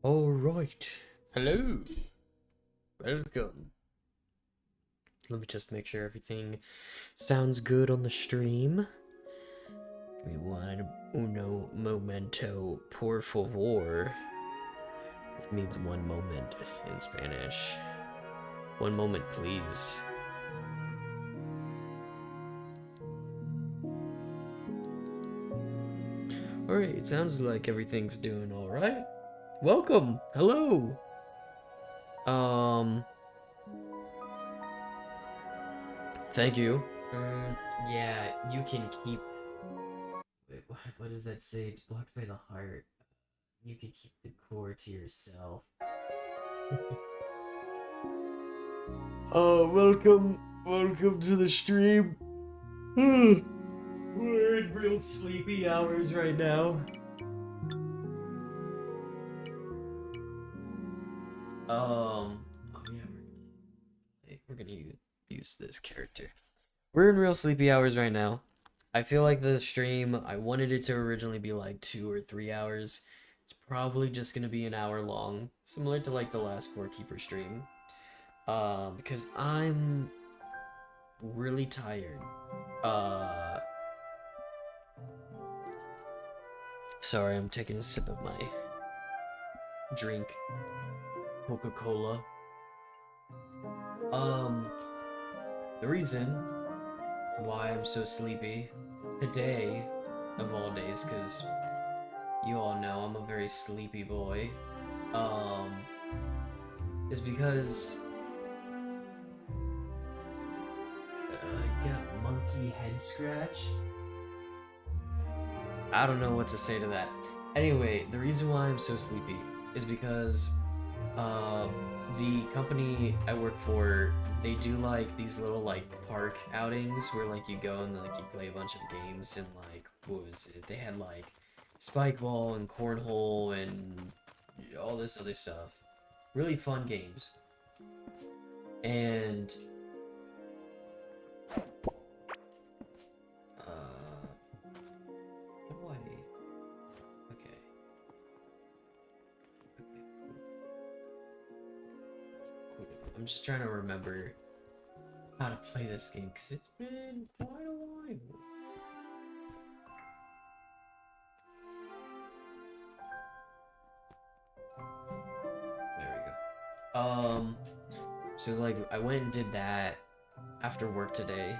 All right. Hello. Welcome. Let me just make sure everything sounds good on the stream. Give me one uno momento, por favor. That means one moment in Spanish. One moment, please. Alright, it sounds like everything's doing alright. Welcome. Hello. Thank you. Yeah, you can keep. Wait, what does that say? It's blocked by the heart. You can keep the core to yourself. Welcome to the stream. We're in real sleepy hours right now. Oh yeah, we're gonna use this character. We're in real sleepy hours right now. I feel like the stream, I wanted it to originally be like 2 or 3 hours. It's probably just gonna be an hour long, similar to like the last CoreKeeper stream. Because I'm really tired. Sorry, I'm taking a sip of my drink. Coca-Cola. The reason why I'm so sleepy today, of all days, because you all know I'm a very sleepy boy, is because I got monkey head scratch. I don't know what to say to that. Anyway, the reason why I'm so sleepy is because the company I work for, they do like these little like park outings where like you go and like you play a bunch of games, and like what was it? They had like spike ball and cornhole and all this other stuff. Really fun games. And I'm just trying to remember how to play this game because it's been quite a while. There we go. So like I went and did that after work today,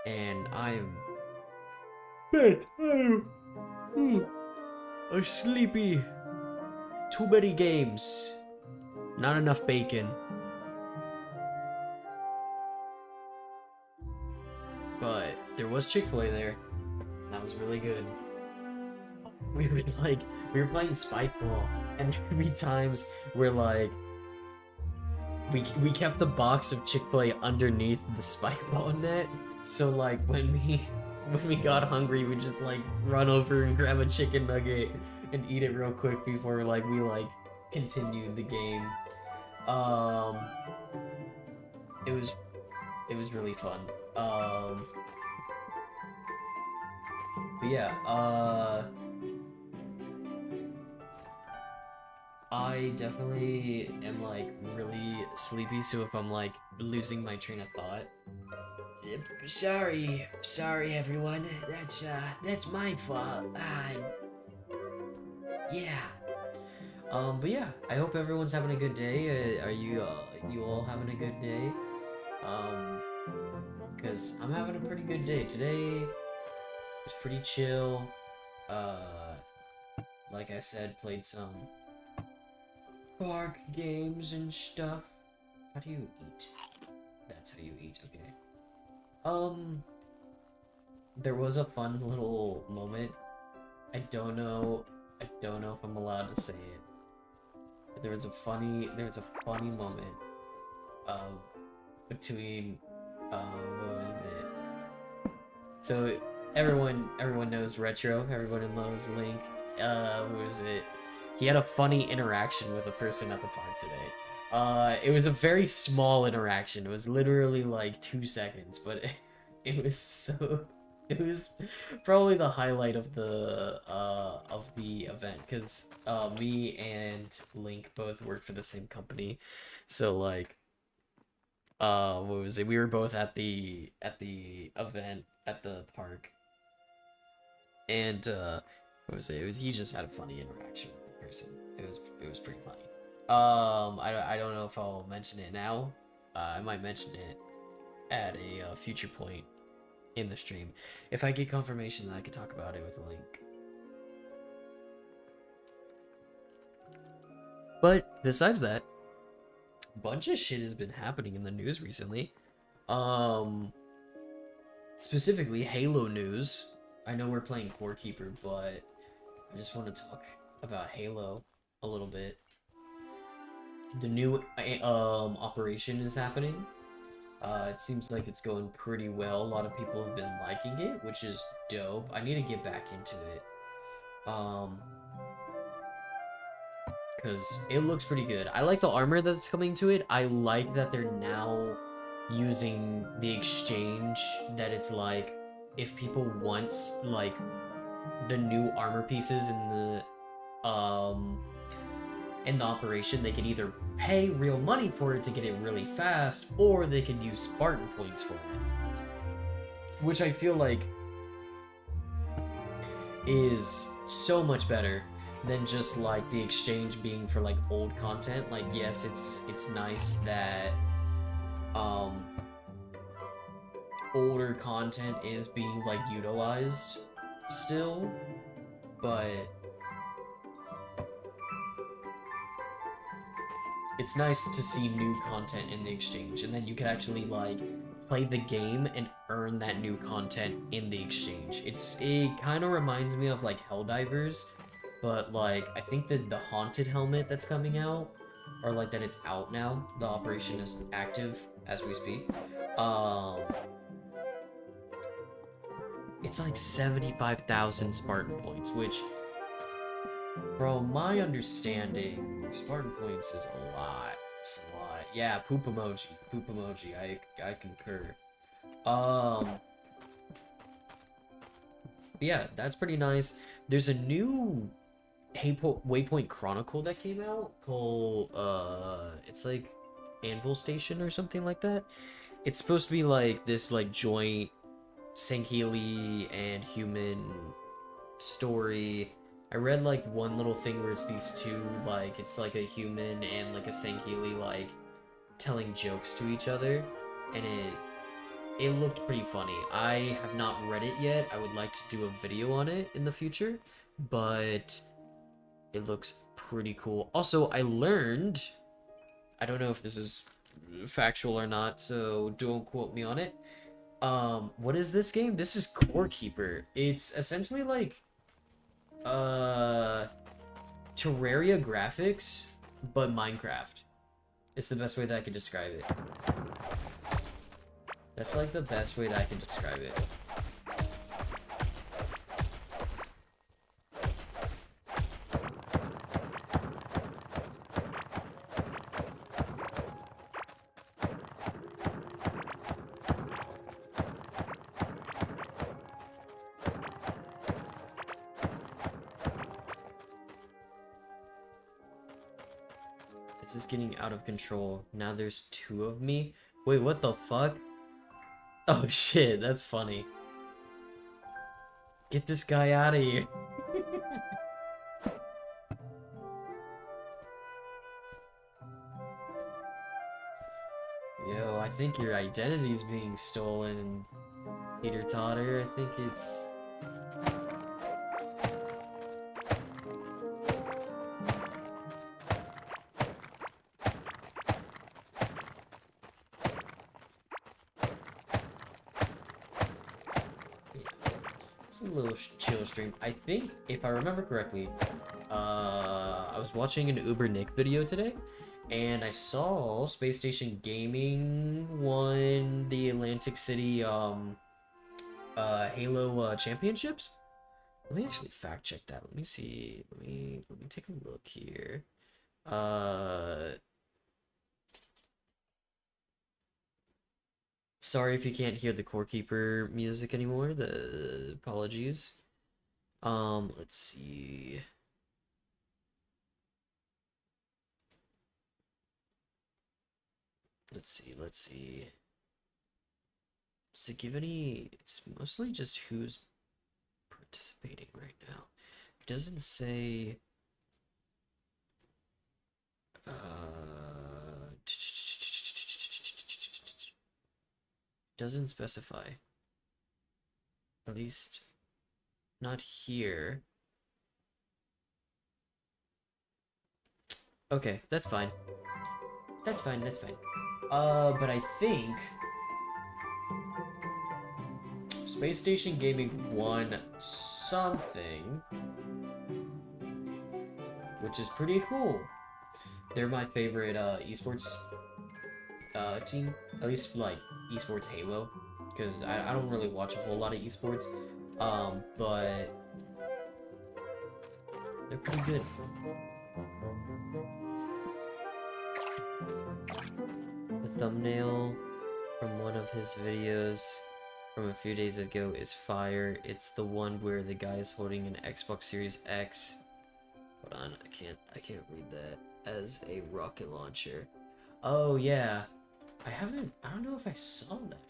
and I'm sleepy. Too many games. Not enough bacon. But there was Chick-fil-A there. And that was really good. We were playing spike ball, and there would be times where like we kept the box of Chick-fil-A underneath the spike ball net. So like when we got hungry, we just like run over and grab a chicken nugget and eat it real quick before like we continued the game. It was really fun. But yeah, I definitely am like really sleepy, so if I'm like losing my train of thought, sorry everyone, that's my fault. Yeah. But yeah, I hope everyone's having a good day. Are you all having a good day? Because I'm having a pretty good day. Today was pretty chill. Like I said, played some park games and stuff. How do you eat? That's how you eat, okay. There was a fun little moment. I don't know if I'm allowed to say it. But there was a funny moment between what was it? So everyone knows Retro, everyone knows Link. What was it? He had a funny interaction with a person at the park today. It was a very small interaction. It was literally like 2 seconds, but it was so It was probably the highlight of the event because me and Link both work for the same company, so like what was it? We were both at the event at the park, and what was it? It was he just had a funny interaction with the person. It was pretty funny. I don't know if I'll mention it now. I might mention it at a future point in the stream. If I get confirmation that I can talk about it with a link. But besides that, a bunch of shit has been happening in the news recently. Um, Specifically Halo news. I know we're playing CoreKeeper, but I just want to talk about Halo a little bit. The new operation is happening. It seems like it's going pretty well. A lot of people have been liking it, which is dope. I need to get back into it. Because it looks pretty good. I like the armor that's coming to it. I like that they're now using the exchange, that it's like, if people want, like, the new armor pieces in the operation, they can either pay real money for it to get it really fast, or they can use Spartan points for it. Which I feel like is so much better than just like the exchange being for like old content. Like, yes, it's nice that older content is being like utilized still, but it's nice to see new content in the exchange, and then you can actually like play the game and earn that new content in the exchange. It kind of reminds me of like Helldivers, but like I think that the haunted helmet that's coming out, or like that it's out now, the operation is active as we speak. It's like 75,000 Spartan points, which, from my understanding, Spartan points is a lot. It's a lot. Yeah, poop emoji. Poop emoji. I concur. Yeah, that's pretty nice. There's a new Waypoint Chronicle that came out called it's like Anvil Station or something like that. It's supposed to be like this like joint Sankheili and human story. I read like one little thing where it's these two, like it's like a human and like a Sankheili like telling jokes to each other, and it looked pretty funny. I have not read it yet. I would like to do a video on it in the future, but it looks pretty cool. Also, I learned, I don't know if this is factual or not, so don't quote me on it. What is this game? This is CoreKeeper. It's essentially like Terraria graphics, but Minecraft. It's the best way that I can describe it. That's like the best way that I can describe it. This is getting out of control. Now there's two of me. Wait, what the fuck? Oh shit, that's funny. Get this guy out of here. Yo, I think your identity's being stolen, Peter Totter. I think it's... It's a little chill stream. I think, if I remember correctly, I was watching an Uber Nick video today, and I saw Space Station Gaming won the Atlantic City Halo championships. Let me actually fact check that. Let me see. Let me take a look here. Sorry if you can't hear the CoreKeeper music anymore. The apologies. Let's see. Let's see. Does it give any? It's mostly just who's participating right now. It doesn't say. Doesn't specify. At least not here. Okay, that's fine. That's fine, that's fine. But I think Space Station Gaming won something, which is pretty cool. They're my favorite esports team, at least like esports Halo, because I don't really watch a whole lot of esports, but they're pretty good. The thumbnail from one of his videos from a few days ago is fire. It's the one where the guy is holding an Xbox Series X. Hold on, I can't read that. As a rocket launcher. Oh yeah. I don't know if I saw that.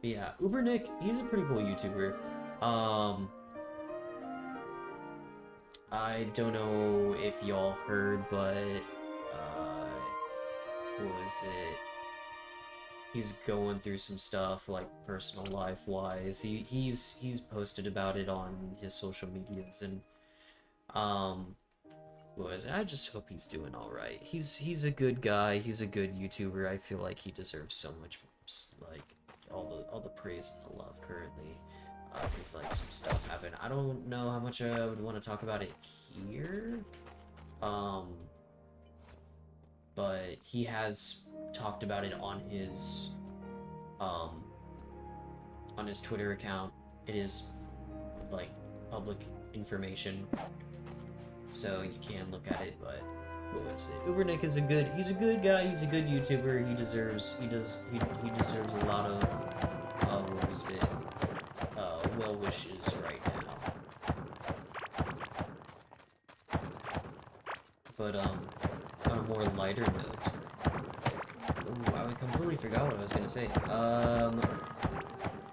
Yeah, Ubernick, he's a pretty cool YouTuber. I don't know if y'all heard, but what was it? He's going through some stuff, like, personal life-wise. He's posted about it on his social medias, and, what was it? I just hope he's doing alright. He's a good guy, he's a good YouTuber. I feel like he deserves so much, like, all the praise and the love currently. Because, like, some stuff happened. I don't know how much I would want to talk about it here. But he has talked about it on his Twitter account. It is like public information, so you can look at it. But what was it? Ubernick is he's a good guy. He's a good YouTuber. He deserves he deserves a lot of what was it? Well wishes right now. But on a more lighter note. Ooh, I completely forgot what I was gonna say. On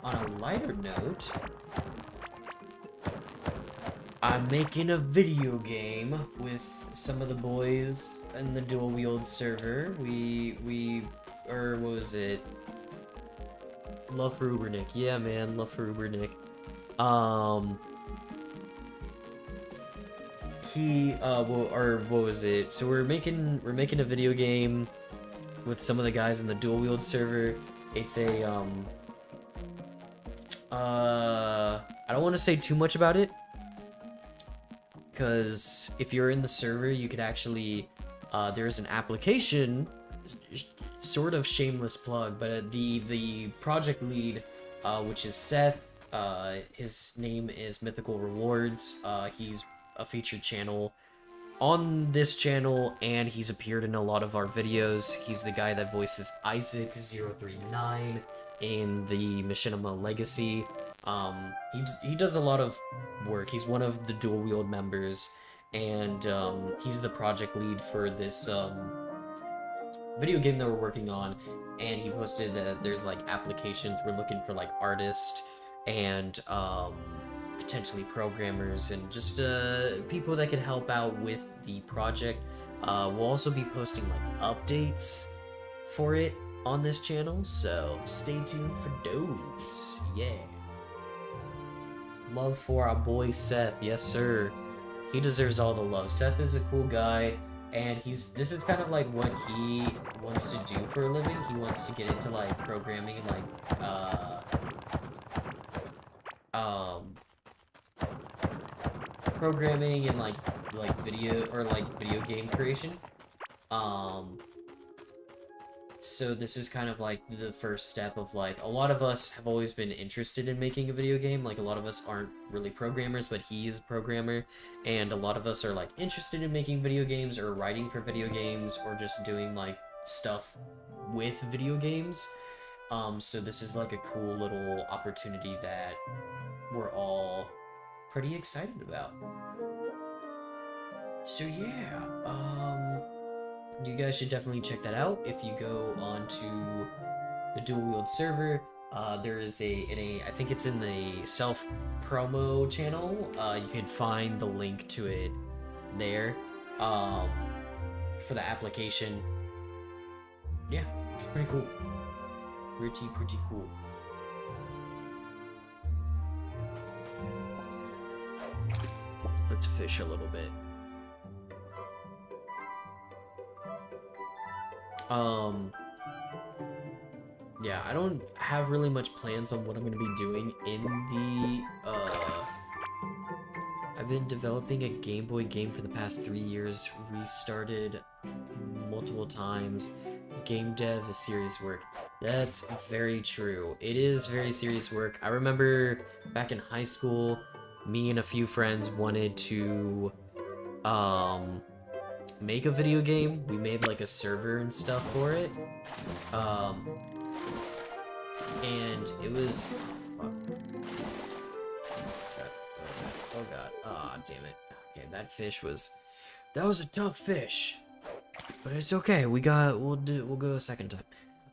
a lighter note, I'm making a video game with some of the boys in the dual wield server. Or what was it? Love for Ubernick. Yeah, man, love for Ubernick. What was it? So we're making a video game with some of the guys in the dual wield server. It's a I don't want to say too much about it, because if you're in the server, you could actually there's an application, sort of shameless plug, but the project lead, which is Seth, his name is Mythical Rewards. He's a featured channel on this channel, and he's appeared in a lot of our videos. He's the guy that voices Isaac039 in the Machinima Legacy. He does a lot of work. He's one of the dual wield members, and he's the project lead for this video game that we're working on. And he posted that there's like applications. We're looking for like artists and potentially programmers and just people that can help out with the project. We'll also be posting like updates for it on this channel, so stay tuned for those. Yeah. Love for our boy Seth. Yes, sir. He deserves all the love. Seth is a cool guy, and this is kind of like what he wants to do for a living. He wants to get into like programming and like programming and like video game creation. So this is kind of like the first step of like, a lot of us have always been interested in making a video game. Like a lot of us aren't really programmers, but he is a programmer. And a lot of us are like interested in making video games or writing for video games or just doing like stuff with video games. So this is like a cool little opportunity that we're all pretty excited about. So yeah, you guys should definitely check that out. If you go onto the Dual Wield server, there is I think it's in the self promo channel. You can find the link to it there, for the application. Yeah, it's pretty cool. Pretty cool. Let's fish a little bit. Yeah, I don't have really much plans on what I'm gonna be doing in the, I've been developing a Game Boy game for the past 3 years, restarted multiple times. Game dev is serious work. That's very true. It is very serious work. I remember back in high school, me and a few friends wanted to, make a video game. We made like a server and stuff for it. And it was, oh god, ah, damn it. Okay, that was a tough fish, but it's okay. We'll go a second time.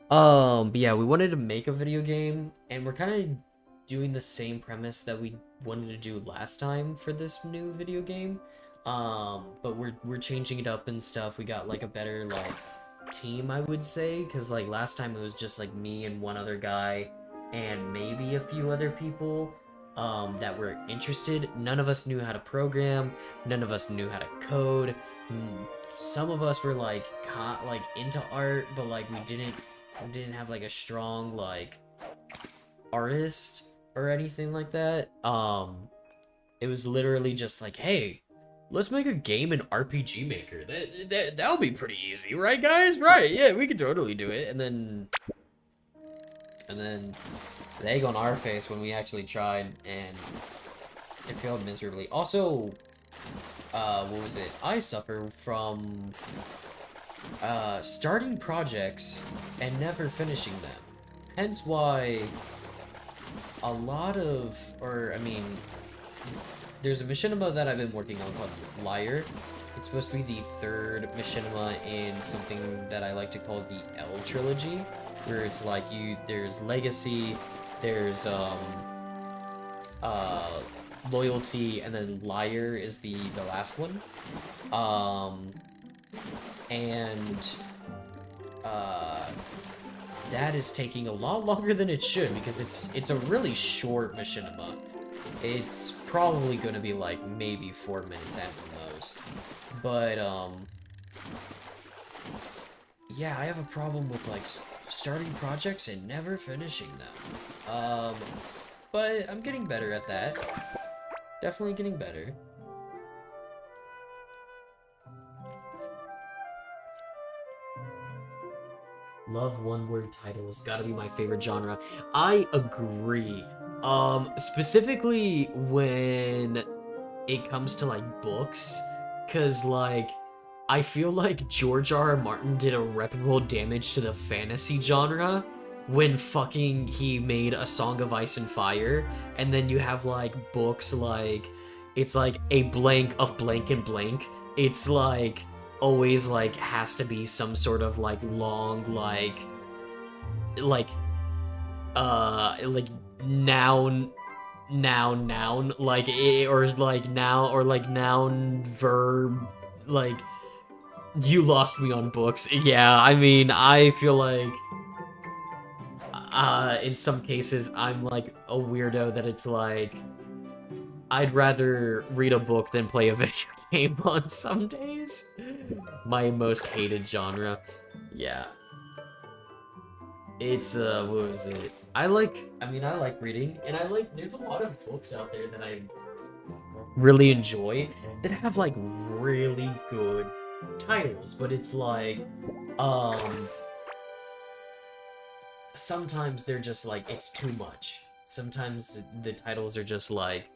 But yeah, we wanted to make a video game, and we're kind of doing the same premise that we wanted to do last time for this new video game. But we're changing it up and stuff. We got like a better like team, I would say, because like last time it was just like me and one other guy and maybe a few other people that were interested. None of us knew how to program, none of us knew how to code. Some of us were like into art, but like we didn't have like a strong like artist or anything like that. It was literally just like, hey, let's make a game in RPG Maker. That'll be pretty easy, right, guys? Right? Yeah, we could totally do it. And then the egg on our face when we actually tried, and it failed miserably. Also, what was it? I suffer from starting projects and never finishing them. Hence why a lot of, there's a machinima that I've been working on called Liar. It's supposed to be the third machinima in something that I like to call the L trilogy, where it's like there's Legacy, there's Loyalty, and then Liar is the last one. That is taking a lot longer than it should, because it's a really short machinima. It's probably gonna be like maybe 4 minutes at the most. But yeah, I have a problem with like starting projects and never finishing them. But I'm getting better at that. Definitely getting better. Love one-word titles. Gotta be my favorite genre. I agree. Specifically when it comes to like books, cause like I feel like George R.R. Martin did irreparable damage to the fantasy genre when fucking he made A Song of Ice and Fire, and then you have like books like, it's like a blank of blank and blank. It's like always like has to be some sort of like long noun like or like noun or like noun verb, like you lost me on books. Yeah, I mean, I feel like in some cases I'm like a weirdo that it's like I'd rather read a book than play a video game on some days. My most hated genre. Yeah. It's what was it? I like reading, and there's a lot of books out there that I really enjoy that have like really good titles, but it's like sometimes they're just like, it's too much. Sometimes the titles are just like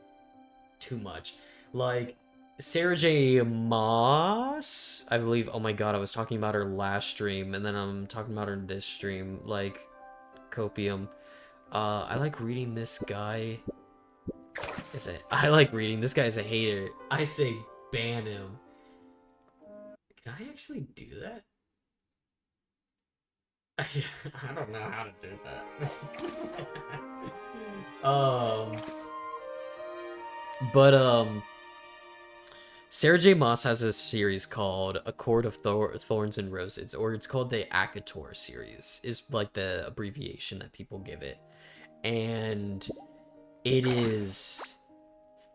too much. Like Sarah J. Moss, I believe. Oh my god, I was talking about her last stream, and then I'm talking about her in this stream. Like Copium. I like reading this guy. I like reading this guy's a hater. I say ban him. Can I actually do that? I don't know how to do that. Sarah J. Moss has a series called A Court of Thorns and Roses, or it's called the Akator series, is like the abbreviation that people give it. And it is,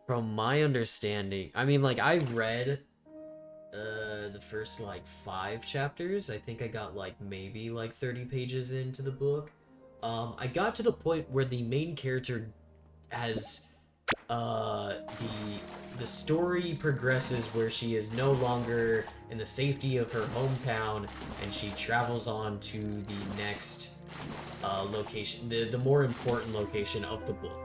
from my understanding, I mean, like, I read the first like 5 chapters. I think I got like maybe like 30 pages into the book. I got to the point where the main character has the story progresses where she is no longer in the safety of her hometown, and she travels on to the next location, the more important location of the book.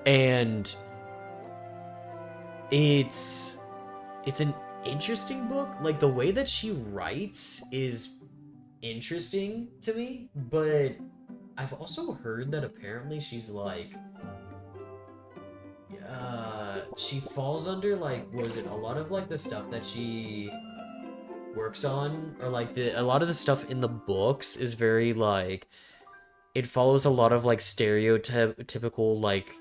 And it's an interesting book. Like, the way that she writes is interesting to me, but I've also heard that apparently she's like she falls under, like, what is it, a lot of like the stuff that she works on, or like a lot of the stuff in the books is very like, it follows a lot of like stereotypical like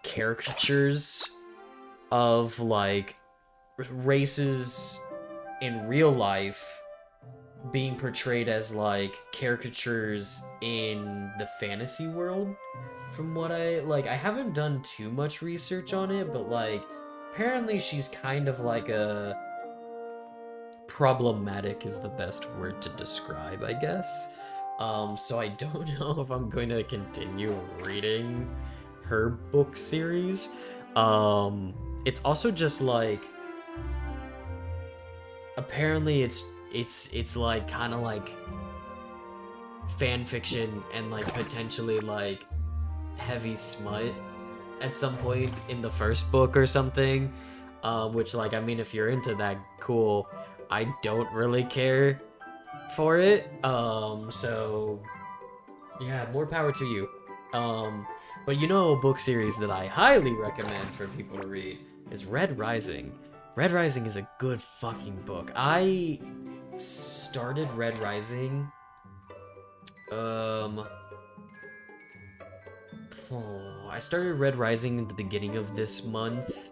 caricatures of like races in real life being portrayed as like caricatures in the fantasy world. From what I haven't done too much research on it, but like apparently she's kind of like a problematic is the best word to describe, I guess. So I don't know if I'm going to continue reading her book series. It's also just like, apparently it's like kind of like fan fiction and like potentially like heavy smut at some point in the first book or something, which, like, I mean, if you're into that, cool. I don't really care for it, so yeah, more power to you. But you know, a book series that I highly recommend for people to read is Red Rising. Red Rising is a good fucking book. I started Red Rising I started Red Rising at the beginning of this month,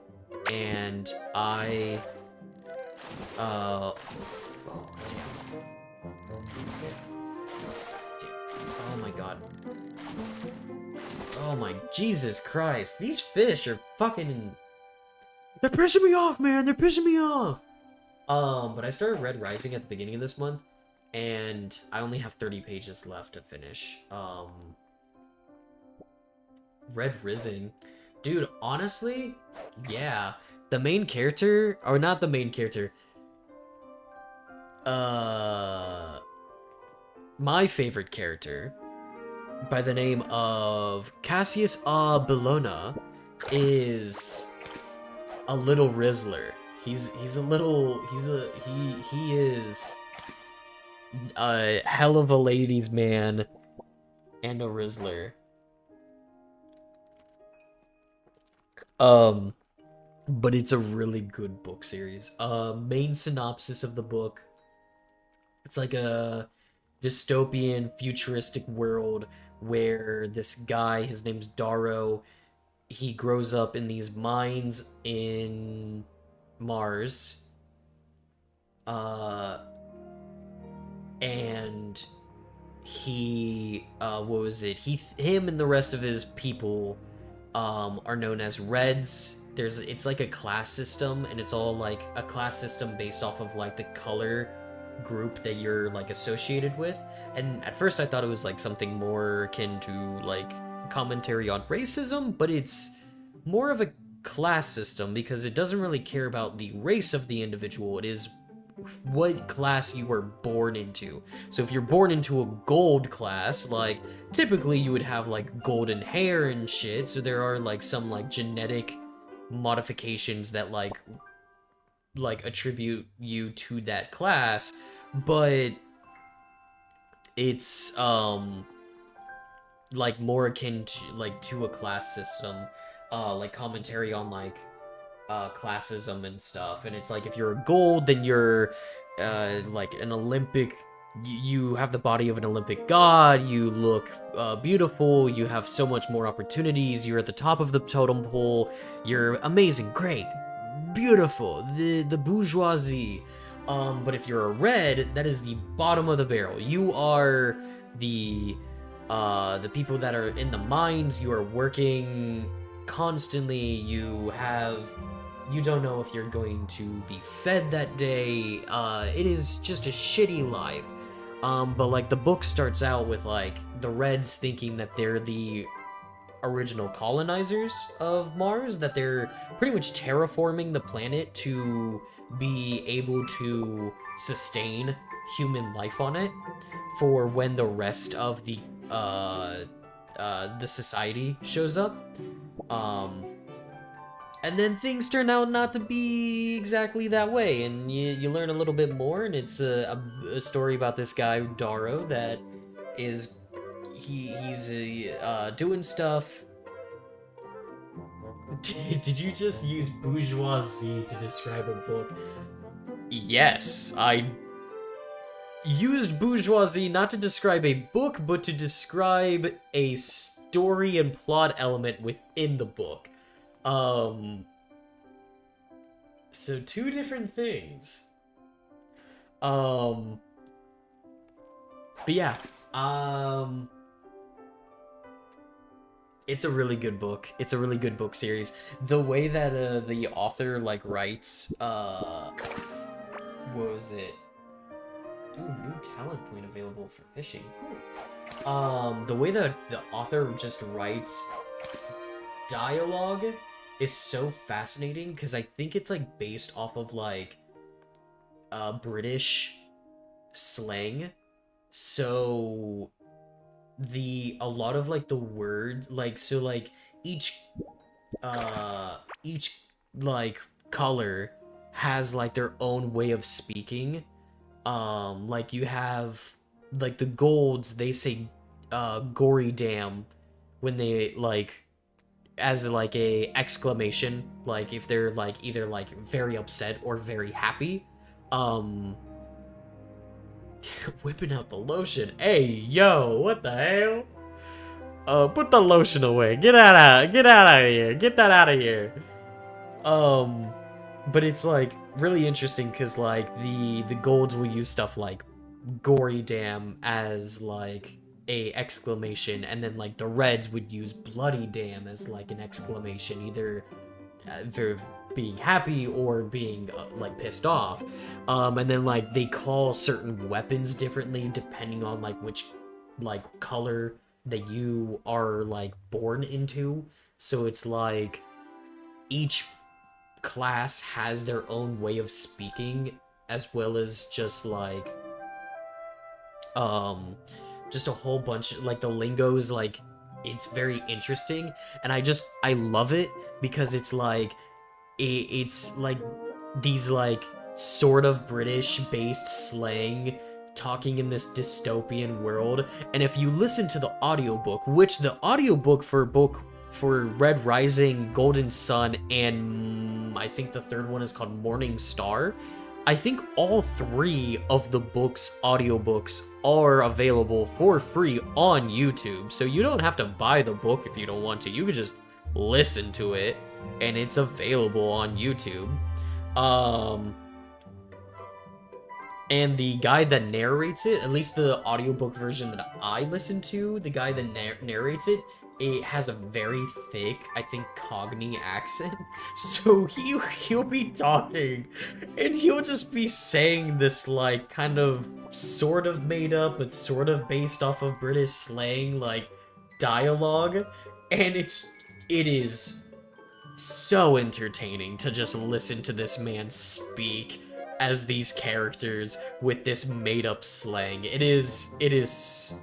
and oh, oh my god. Oh my Jesus Christ. These fish are fucking... They're pissing me off, man. They're pissing me off. But I started Red Rising at the beginning of this month, and I only have 30 pages left to finish. Red Rising. Dude, honestly, yeah. The main character, or not the main character, my favorite character, by the name of Cassius Bellona, is a little Rizzler. He is a hell of a ladies man and a Rizzler. But it's a really good book series. Main synopsis of the book: it's like a dystopian, futuristic world where this guy, his name's Gyro, he grows up in these mines in Mars. And he, him and the rest of his people, are known as Reds. It's like a class system, and it's all like a class system based off of like the color group that you're like associated with. And at first I thought it was like something more akin to like commentary on racism, but it's more of a class system because it doesn't really care about the race of the individual. It is what class you were born into. So if you're born into a gold class, like typically you would have like golden hair and shit, so there are like some like genetic modifications that like attribute you to that class, but it's like more akin to a class system, like commentary on like classism and stuff. And it's like if you're a gold, then you're like an Olympic. You have the body of an Olympic god. You look beautiful. You have so much more opportunities. You're at the top of the totem pole. You're amazing, great, beautiful. The bourgeoisie. But if you're a red, that is the bottom of the barrel. You are the people that are in the mines. You are working constantly. You don't know if you're going to be fed that day. It is just a shitty life. But like the book starts out with like the Reds thinking that they're the original colonizers of Mars, that they're pretty much terraforming the planet to be able to sustain human life on it for when the rest of the society shows up. And then things turn out not to be exactly that way, and you learn a little bit more, and it's a story about this guy, Gyro, that is, he's doing stuff. Did you just use bourgeoisie to describe a book? Yes, I used bourgeoisie not to describe a book, but to describe a story and plot element within the book. So two different things. But yeah, it's a really good book. It's a really good book series. The way that the author like writes, what was it? Ooh, new talent point available for fishing. Cool. The way that the author just writes dialogue is so fascinating, because I think it's like based off of like British slang. So a lot of like the words, like, so like each like color has like their own way of speaking. Like you have like the golds, they say gory damn when they like, as like a exclamation, like if they're like either like very upset or very happy. Whipping out the lotion. Hey, yo, what the hell? Put the lotion away. Get out of here. Get that out of here. But it's like really interesting because like the golds will use stuff like gory damn as like a exclamation, and then like the Reds would use bloody damn as like an exclamation, either for being happy or being like pissed off. And then like they call certain weapons differently depending on like which like color that you are like born into. So it's like each class has their own way of speaking, as well as just like just a whole bunch, like the lingo is like, it's very interesting, and I love it because it's like it's like these like sort of British based slang talking in this dystopian world. And if you listen to the audiobook, which the audiobook for Red Rising, Golden Sun, and I think the third one is called Morning Star, I think all three of the book's audiobooks are available for free on YouTube. So you don't have to buy the book if you don't want to. You can just listen to it, and it's available on YouTube. And the guy that narrates it, at least the audiobook version that I listened to, the guy that narrates it, it has a very thick, I think, Cockney accent. So he'll be talking, and he'll just be saying this, like, kind of, sort of made up, but sort of based off of British slang, like, dialogue. And it is so entertaining to just listen to this man speak as these characters with this made-up slang. It is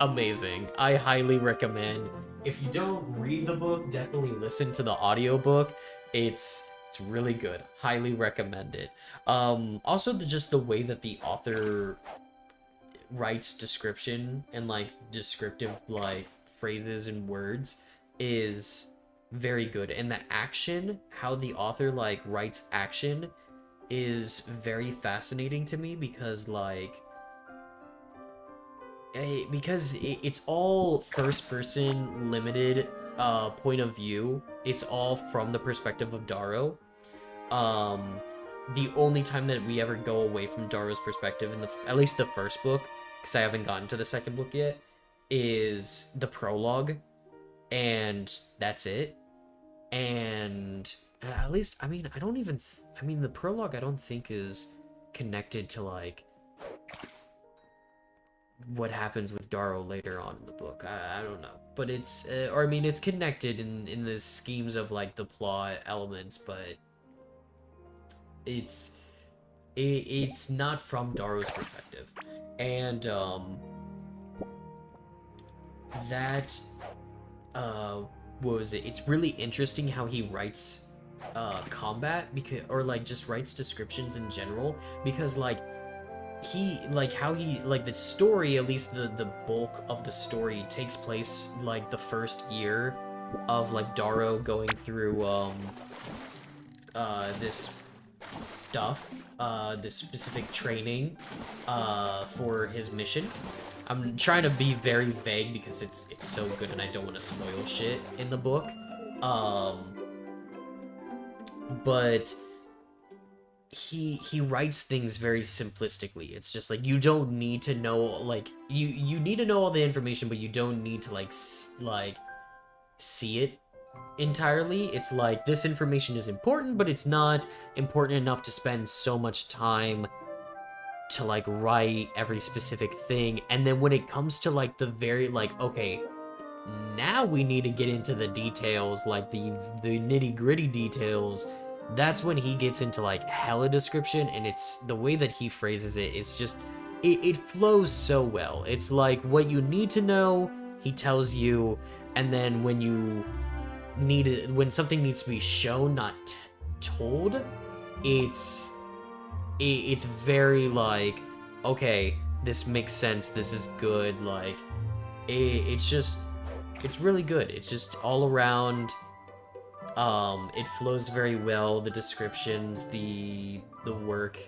amazing. I highly recommend. If you don't read the book, definitely listen to the audiobook. It's really good. Highly recommend it. Also just the way that the author writes description and like descriptive like phrases and words is very good. And the action, how the author like writes action is very fascinating to me because like it's all first person limited point of view. It's all from the perspective of Gyro. The only time that we ever go away from Gyro's perspective in at least the first book, because I haven't gotten to the second book yet, is the prologue, and that's it. And at least, I mean, the prologue I don't think is connected to like what happens with Gyro later on in the book. I don't know, but it's or I mean it's connected in the schemes of like the plot elements, but it's not from Gyro's perspective. And that what was it? It's really interesting how he writes combat, because or like just writes descriptions in general, because like he the story, at least the bulk of the story takes place like the first year of like Gyro going through this stuff, this specific training for his mission. I'm trying to be very vague because it's so good and I don't want to spoil shit in the book. But he writes things very simplistically. It's just like you don't need to know, like you need to know all the information, but you don't need to like see it entirely. It's like this information is important, but it's not important enough to spend so much time to like write every specific thing. And then when it comes to like the very like, okay, now we need to get into the details, like the nitty-gritty details, that's when he gets into like hella description. And it's the way that he phrases it, it's just it flows so well. It's like what you need to know, he tells you, and then when you need it, when something needs to be shown, not told, it's very like, okay, this makes sense, this is good. Like it's really good. It's just all around, it flows very well. The descriptions, the work,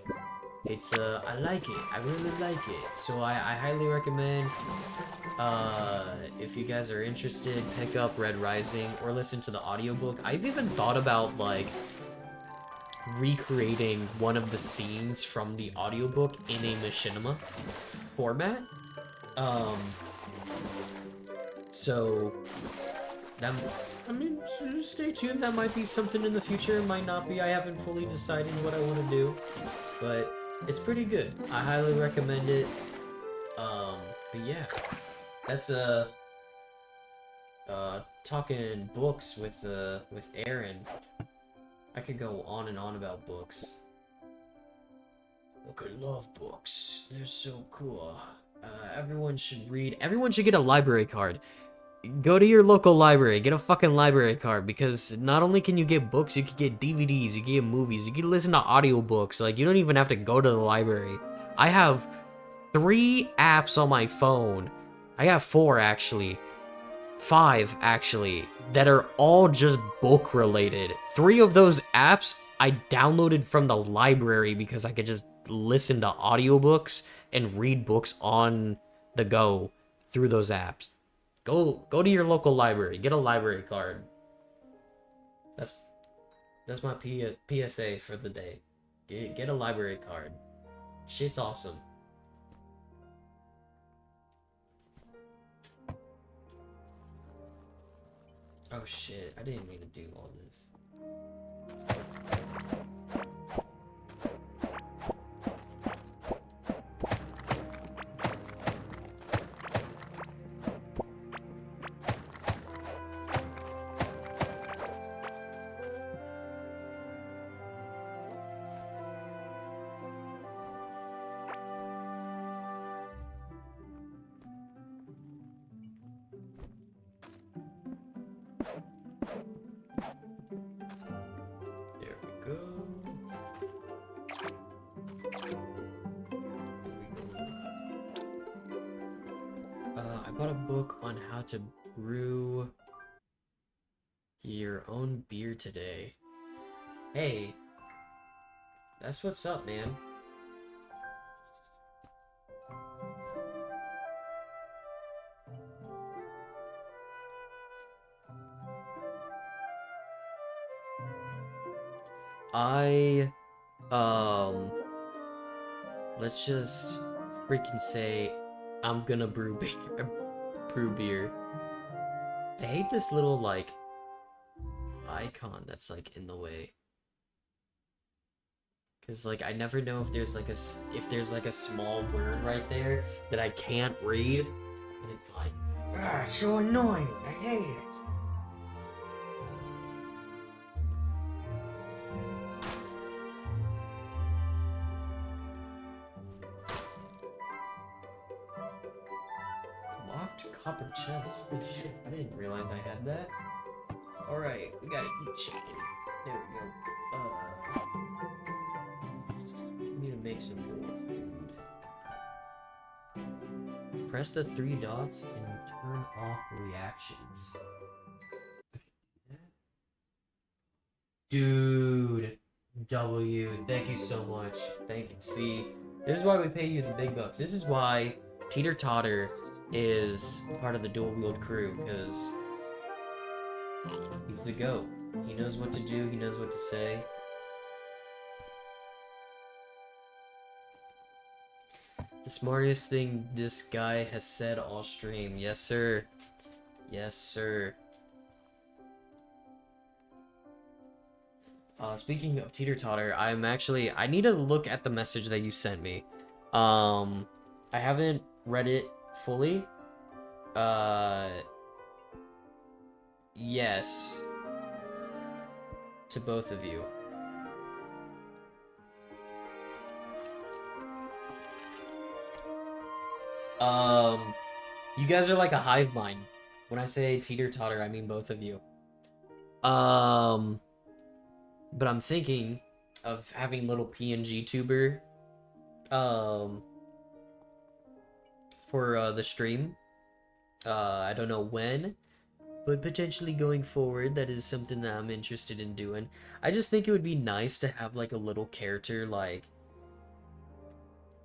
it's I like it. I really like it. So I highly recommend, if you guys are interested, pick up Red Rising or listen to the audiobook. I've even thought about like recreating one of the scenes from the audiobook in a machinima format. So that, I mean, stay tuned. That might be something in the future. It might not be. I haven't fully decided what I want to do, but it's pretty good. I highly recommend it. But yeah, that's talking books with Aaron. I could go on and on about books. I love books. They're so cool. Everyone should read. Everyone should get a library card. Go to your local library, get a fucking library card, because not only can you get books, you can get DVDs, you can get movies, you can listen to audiobooks. Like, you don't even have to go to the library. I have 3 apps on my phone. I have 4 actually. 5 actually, that are all just book related. 3 of those apps I downloaded from the library because I could just listen to audiobooks and read books on the go through those apps. Go to your local library, get a library card. That's my PSA for the day. Get a library card. Shit's awesome. Oh shit, I didn't mean to do all this. book on how to brew your own beer today. Hey, that's what's up, man. Let's just freaking say I'm gonna brew beer. I hate this little, like, icon that's, like, in the way. Cause, like, I never know if there's, like, a small word right there that I can't read. And it's like, ah, it's so annoying. I hate it. Locked copper chest. Holy shit, I didn't realize I had that. Alright, we gotta eat chicken. There we go. We need to make some more food. Press the 3 dots and turn off reactions. Dude, W, thank you so much. Thank you. See, this is why we pay you the big bucks. This is why Teeter Totter is part of the dual-wheeled crew, because he's the GOAT. He knows what to do, he knows what to say. The smartest thing this guy has said all stream. Yes, sir. Yes, sir. Speaking of Teeter Totter, I need to look at the message that you sent me. I haven't read it fully. Yes. To both of you. You guys are like a hive mind. When I say Teeter Totter, I mean both of you. But I'm thinking of having little PNG tuber, for the stream. I don't know when, but potentially going forward, that is something that I'm interested in doing. I just think it would be nice to have like a little character, like,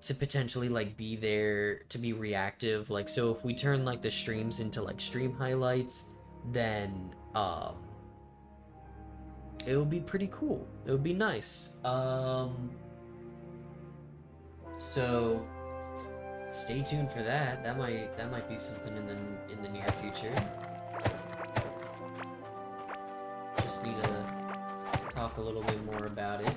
to potentially like be there to be reactive. Like, so if we turn like the streams into like stream highlights, then it would be pretty cool. It would be nice. So stay tuned for that. That might be something in the near future. Just need to talk a little bit more about it.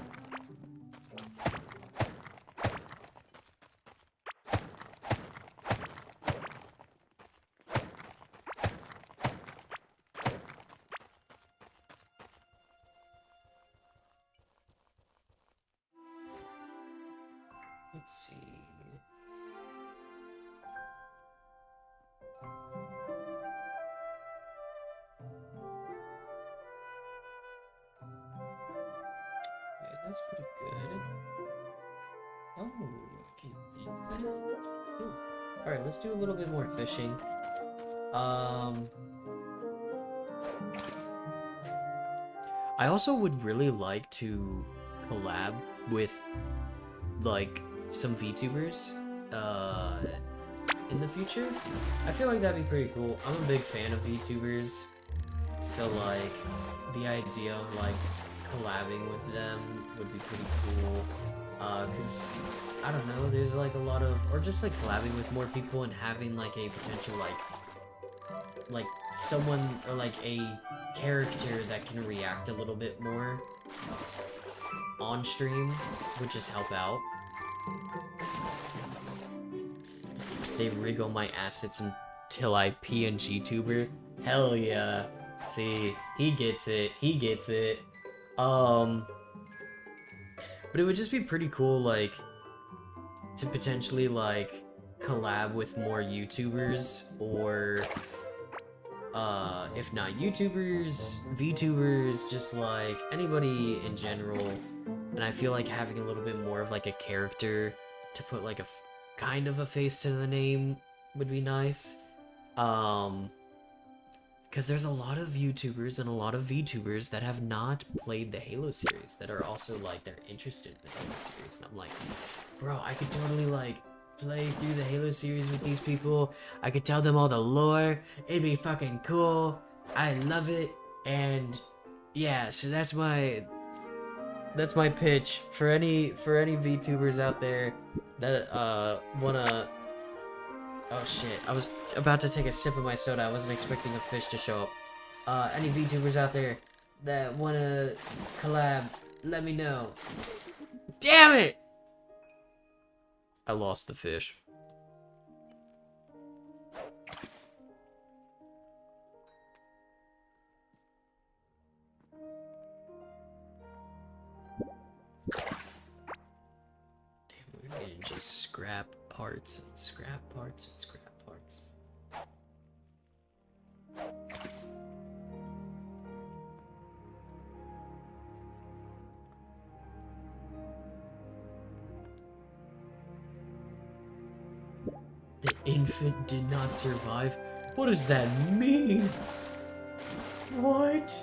Let's see. Okay, that's pretty good. Oh, I can eat that. Ooh. Alright, let's do a little bit more fishing. I also would really like to collab with like some VTubers in the future. I feel like that'd be pretty cool. I'm a big fan of VTubers, so like the idea of like collabing with them would be pretty cool. Cause I don't know, there's like a lot of, or just like collabing with more people and having like a potential like someone or like a character that can react a little bit more on stream would just help out. They wriggle my assets until I PNG tuber. Hell yeah. See, he gets it. He gets it. But it would just be pretty cool, like, to potentially, like, collab with more YouTubers, or, if not YouTubers, VTubers, just, like, anybody in general. And I feel like having a little bit more of, like, a character to put, like, a kind of a face to the name would be nice. Because there's a lot of YouTubers and a lot of VTubers that have not played the Halo series that are also like they're interested in the Halo series, and I'm like, bro, I could totally like play through the Halo series with these people. I could tell them all the lore. It'd be fucking cool. I love it. And yeah, so that's my pitch for any VTubers out there that wanna. Oh shit, I was about to take a sip of my soda. I wasn't expecting a fish to show up. Any VTubers out there that wanna collab, let me know. Damn it! I lost the fish. Damn, we're getting just scrap parts and scrap parts and scrap parts. The infant did not survive? What does that mean? What?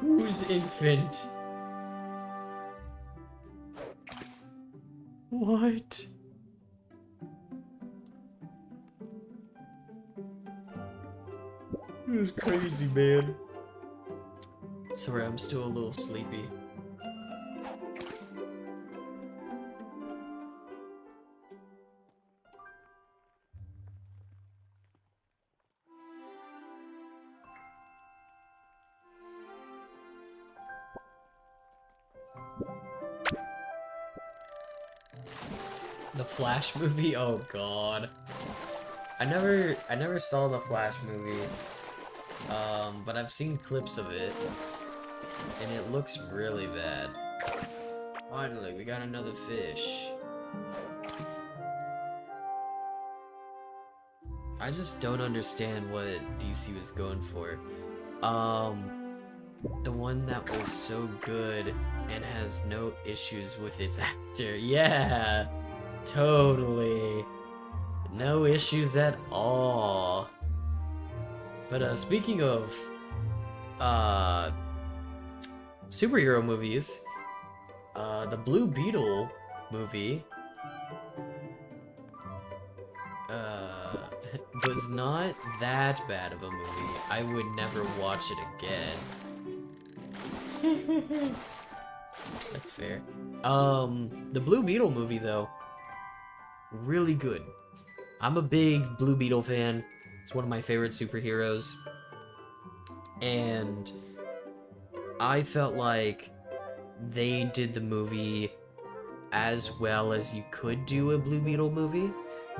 Whose infant? What? It was crazy, man. Sorry, I'm still a little sleepy. The Flash movie? Oh god. I never saw the Flash movie. But I've seen clips of it. And it looks really bad. Finally, we got another fish. I just don't understand what DC was going for. The one that was so good and has no issues with its actor. Yeah, totally. No issues at all. But speaking of superhero movies, the Blue Beetle movie was not that bad of a movie. I would never watch it again. That's fair. The Blue Beetle movie though, really good. I'm a big Blue Beetle fan. It's one of my favorite superheroes. And I felt like they did the movie as well as you could do a Blue Beetle movie.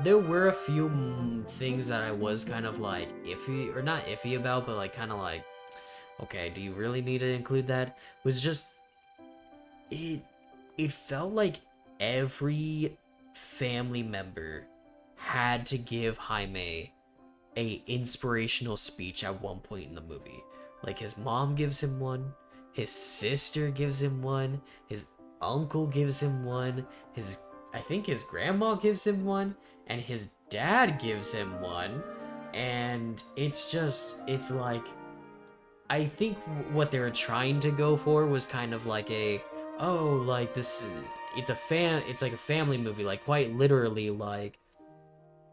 There were a few things that I was kind of like iffy, or not iffy about, but like kind of like, okay, do you really need to include that? It was just, it felt like every family member had to give Jaime a inspirational speech at one point in the movie. Like his mom gives him one, his sister gives him one, his uncle gives him one, I think his grandma gives him one, and his dad gives him one. And it's like, I think what they were trying to go for was kind of like it's like a family movie, like quite literally, like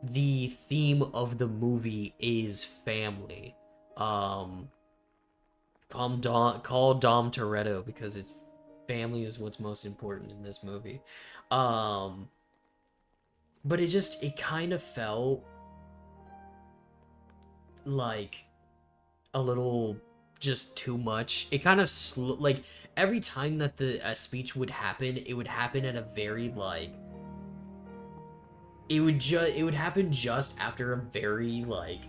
the theme of the movie is family. Call Dom Toretto because it's family is what's most important in this movie. But it kind of felt like a little just too much. It kind of like every time that a speech would happen, it would happen at a very like it would happen just after a very like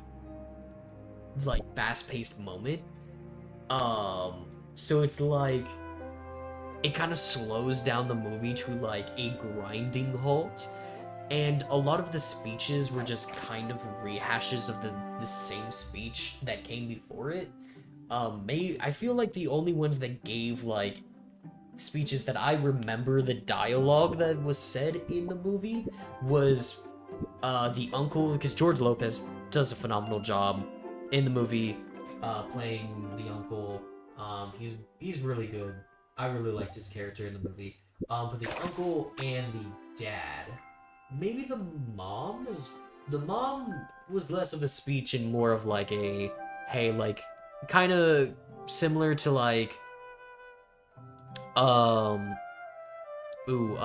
fast-paced moment. So it's like it kind of slows down the movie to like a grinding halt, and a lot of the speeches were just kind of rehashes of the same speech that came before it. I feel like the only ones that gave like speeches that I remember the dialogue that was said in the movie was the uncle, because George Lopez does a phenomenal job in the movie, playing the uncle. He's really good. I really liked his character in the movie. But the uncle and the dad, maybe the mom was less of a speech and more of like a, hey, like, kind of similar to like, um, ooh,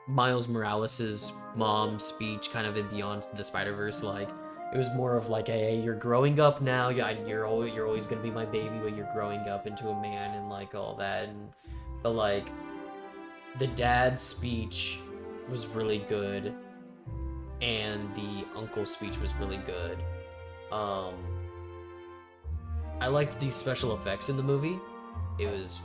Miles Morales' mom's speech kind of in Beyond the Spider-Verse, like, it was more of like, hey, you're growing up now, you're always gonna be my baby, but you're growing up into a man and like all that, but like, the dad's speech was really good, and the uncle's speech was really good. I liked the special effects in the movie. It was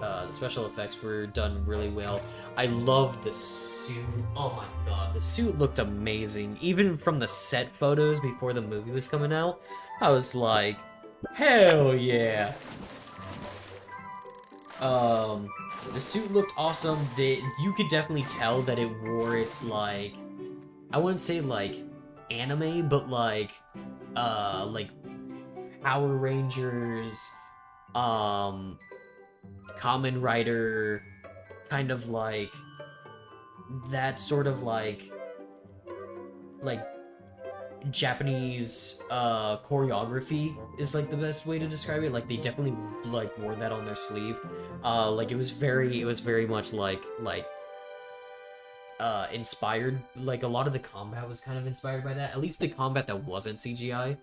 the special effects were done really well. I loved the suit. Oh my god, the suit looked amazing. Even from the set photos before the movie was coming out, I was like, hell yeah. The suit looked awesome. You could definitely tell that it wore its, like, I wouldn't say like anime, but like Power Rangers, Kamen Rider, kind of like that sort of like Japanese choreography is like the best way to describe it. Like they definitely like wore that on their sleeve. Like it was very much like inspired. Like a lot of the combat was kind of inspired by that. At least the combat that wasn't CGI.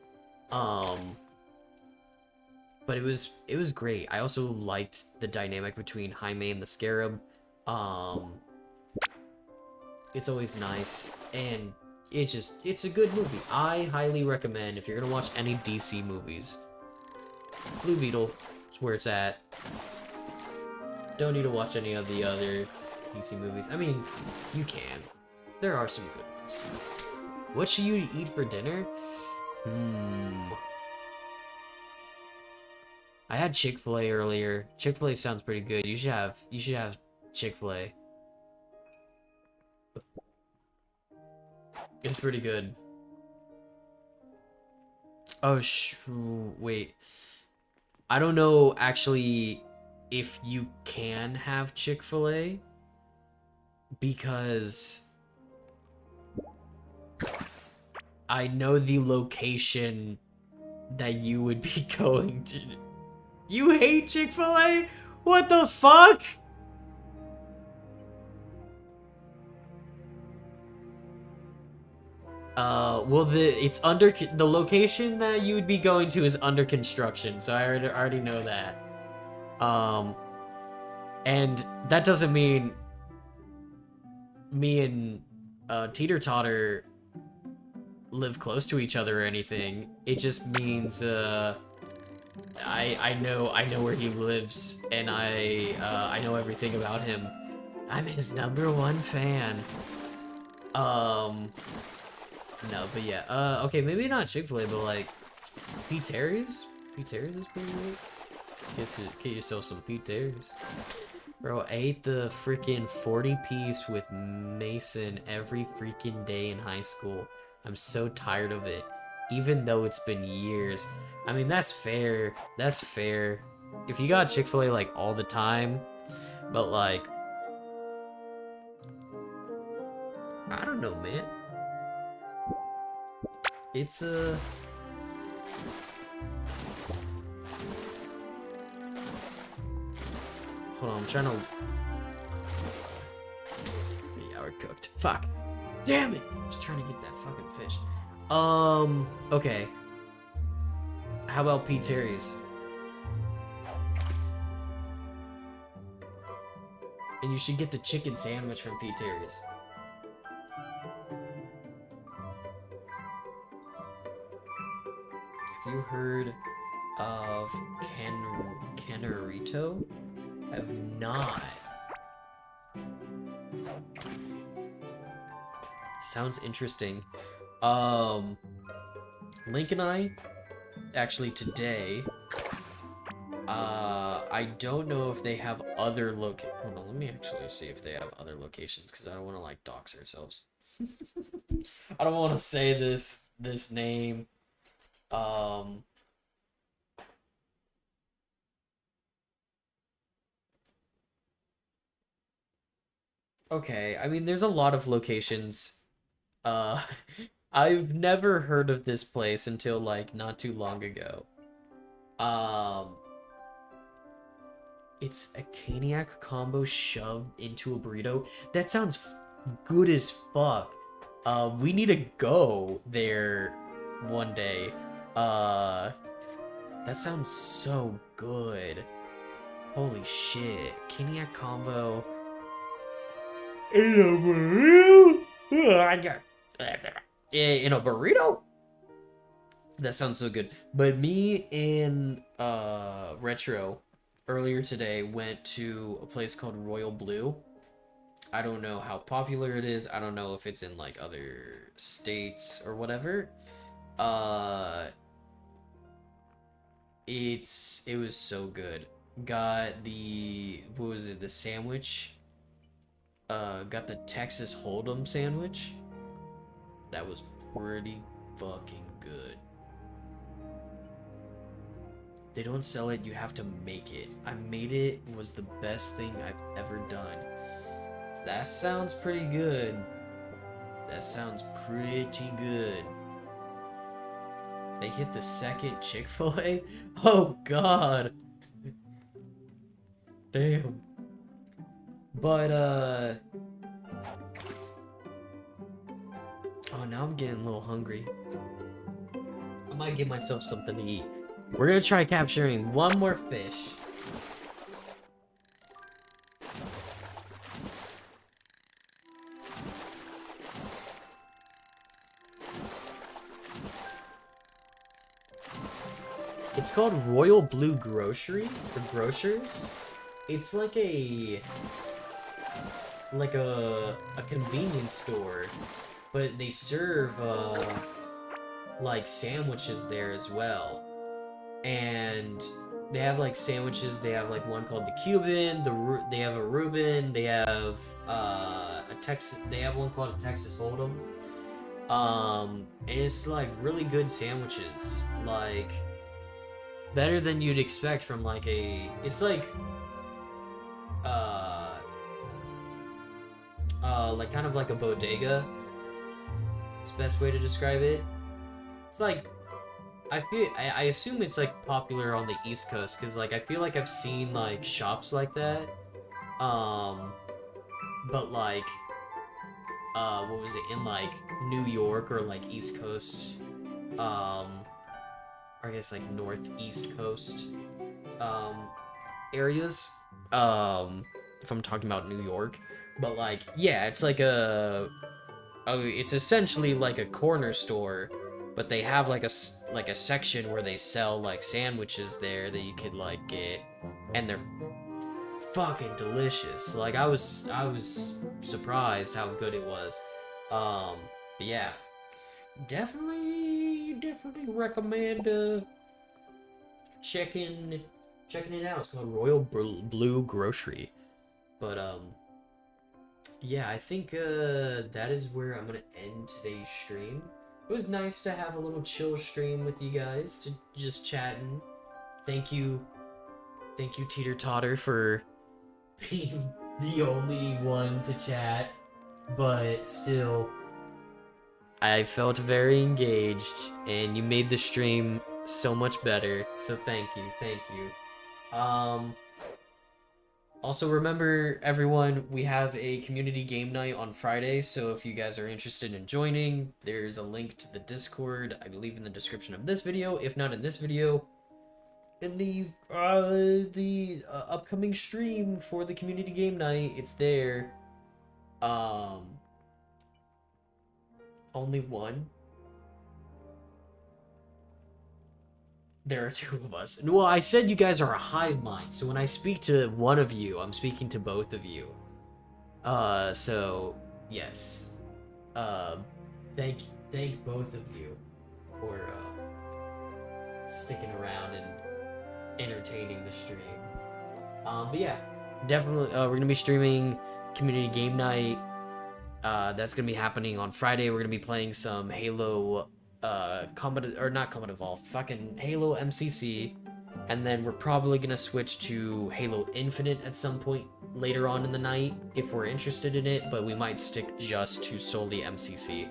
But it was great. I also liked the dynamic between Jaime and the Scarab. It's always nice, and it's a good movie. I highly recommend if you're gonna watch any DC movies. Blue Beetle is where it's at. Don't need to watch any of the other DC movies. I mean, you can. There are some good ones. What should you eat for dinner? I had Chick-fil-A earlier. Chick-fil-A sounds pretty good. You should have Chick-fil-A. It's pretty good. Oh, wait. I don't know actually if you can have Chick-fil-A because I know the location that you would be going to. You hate Chick-fil-A? What the fuck? Well, the location that you would be going to is under construction, so I already know that. And that doesn't mean me and Teeter Totter live close to each other or anything. It just means I know where he lives, and I know everything about him. I'm his #1 fan. No, but yeah. Okay, maybe not Chick-fil-A, but like Pete Terry's. Pete Terry's is pretty good. Get yourself some Pete Terry's. Bro, I ate the freaking 40-piece with Mason every freaking day in high school. I'm so tired of it, even though it's been years. I mean, that's fair. That's fair. If you got Chick-fil-A like all the time, but like, I don't know, man. It's a... Hold on, I'm trying to... Yeah, we're cooked. Fuck. Damn it! I was trying to get that fucking fish. Okay. How about Pete Terry's? And you should get the chicken sandwich from Pete Terry's. Have you heard of Canarito? Have not. Sounds interesting. Link and I, actually today, I don't know if they have other hold on, let me actually see if they have other locations, because I don't want to, like, dox ourselves. I don't want to say this name. Okay, I mean there's a lot of locations. Uh I've never heard of this place until like not too long ago. Um it's a caniac combo shoved into a burrito. That sounds good as fuck. We need to go there one day. Uh that sounds so good. Holy shit. Caniac combo in a burrito? In a burrito? That sounds so good. But me and Retro earlier today went to a place called Royal Blue. I don't know how popular it is. I don't know if it's in like other states or whatever. Uh it was so good. Got the what was it, the sandwich? Got the Texas Hold'em sandwich. That was pretty fucking good. They don't sell it, you have to make it. I made it, it was the best thing I've ever done. So that sounds pretty good. That sounds pretty good. They hit the second Chick-fil-A? Oh god. Damn. But, oh, now I'm getting a little hungry. I might give myself something to eat. We're gonna try capturing one more fish. It's called Royal Blue Grocery, or Grocers. It's like a convenience store, but they serve like sandwiches there as well. And they have like sandwiches. They have like one called the Cuban. They have a Reuben. They have a Texas. They have one called a Texas Hold'em. And it's like really good sandwiches. Like better than you'd expect from like a. It's like like kind of like a bodega. It's the best way to describe it. It's like. I assume it's like popular on the East Coast because like I feel like I've seen like shops like that, but like what was it in like New York or like East Coast, or I guess like Northeast Coast areas, if I'm talking about New York, but like yeah, it's like it's essentially like a corner store. But they have like a section where they sell like sandwiches there that you could like get, and they're fucking delicious. Like I was surprised how good it was. But yeah, definitely recommend checking it out. It's called Royal Blue Grocery. But yeah, I think that is where I'm gonna end today's stream. It was nice to have a little chill stream with you guys, to just chatting. Thank you, Teeter Totter, for being the only one to chat, but still, I felt very engaged, and you made the stream so much better. So thank you. Also, remember, everyone, we have a community game night on Friday, so if you guys are interested in joining, there's a link to the Discord, I believe, in the description of this video. If not in this video, in the upcoming stream for the community game night, it's there. Only one? There are two of us. Well, I said you guys are a hive mind, so when I speak to one of you, I'm speaking to both of you. So, yes. Thank both of you for, sticking around and entertaining the stream. But yeah, definitely, we're gonna be streaming community game night That's gonna be happening on Friday. We're gonna be playing some Halo, Combat, or not Combat Evolved, fucking Halo MCC, and then we're probably gonna switch to Halo Infinite at some point later on in the night if we're interested in it, but we might stick just to solely MCC.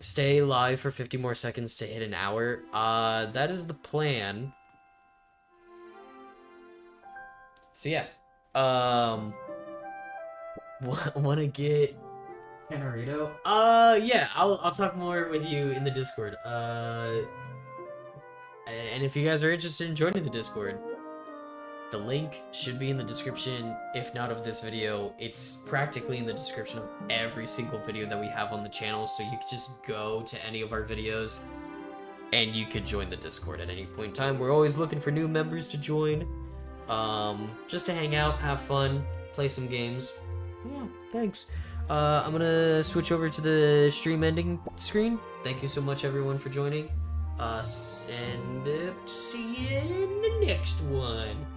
Stay live for 50 more seconds to hit an hour. That is the plan. So yeah, wanna get Canarito? Yeah, I'll talk more with you in the Discord. And if you guys are interested in joining the Discord, the link should be in the description. If not of this video, it's practically in the description of every single video that we have on the channel. So you could just go to any of our videos and you could join the Discord at any point in time. We're always looking for new members to join. Just to hang out, have fun, play some games. Yeah, thanks. I'm gonna switch over to the stream ending screen. Thank you so much, everyone, for joining us, and see you in the next one.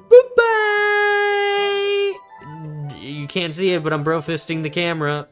Bye-bye! You can't see it, but I'm bro-fisting the camera.